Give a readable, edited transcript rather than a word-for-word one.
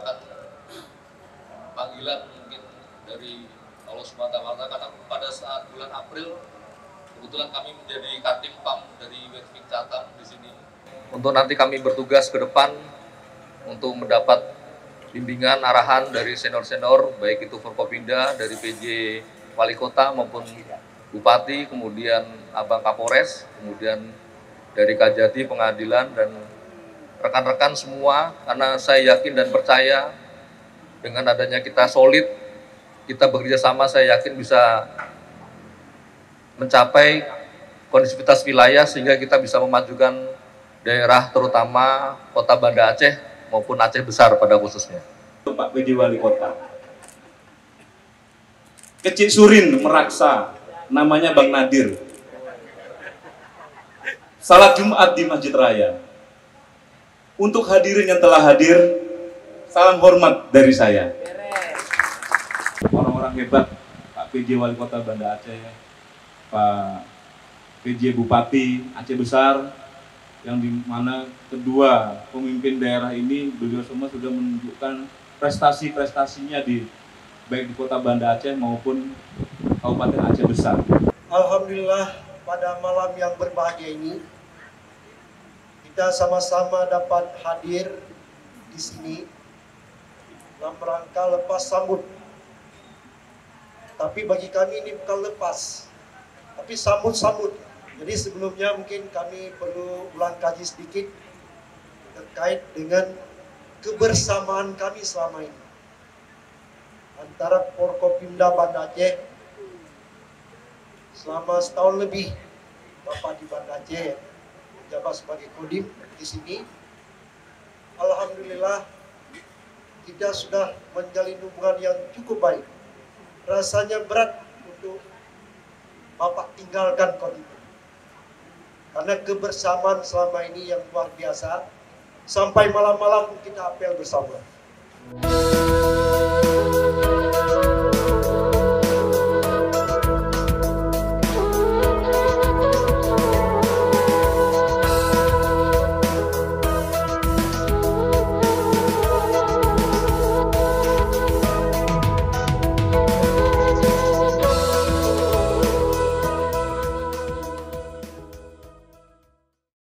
merupakan panggilan mungkin dari Allah SWT, karena pada saat bulan April kebetulan kami menjadi Kadif PAM dari Wetwing Catam di sini. Untuk nanti kami bertugas ke depan untuk mendapat bimbingan arahan dari senior-senior, baik itu Forkopimda, dari PJ Wali Kota maupun Bupati, kemudian Abang Kapolres, kemudian dari Kajati, Pengadilan, dan rekan-rekan semua, karena saya yakin dan percaya dengan adanya kita solid, kita bekerja sama, saya yakin bisa mencapai konektivitas wilayah sehingga kita bisa memajukan daerah terutama Kota Banda Aceh maupun Aceh Besar pada khususnya. Pak PJ Wali Kota, Kecik Surin meraksa, namanya Bang Nadir. Salat Jumat di Masjid Raya. Untuk hadirin yang telah hadir, salam hormat dari saya. Orang-orang hebat, Pak PJ Wali Kota Banda Aceh, Pak PJ Bupati Aceh Besar, yang dimana kedua pemimpin daerah ini, beliau semua sudah menunjukkan prestasi-prestasinya baik di Kota Banda Aceh maupun Kabupaten Aceh Besar. Alhamdulillah, pada malam yang berbahagia ini kita sama-sama dapat hadir di sini dalam rangka lepas sambut. Tapi bagi kami ini bukan lepas, tapi sambut-sambut. Jadi sebelumnya mungkin kami perlu ulang kaji sedikit terkait dengan kebersamaan kami selama ini antara Forkopimda Banda Aceh selama setahun lebih. Bapak di Banda Aceh menjabat sebagai Kodim di sini. Alhamdulillah kita sudah menjalin hubungan yang cukup baik. Rasanya berat untuk Bapak tinggalkan Kodim, karena kebersamaan selama ini yang luar biasa. Sampai malam-malam kita apel bersama.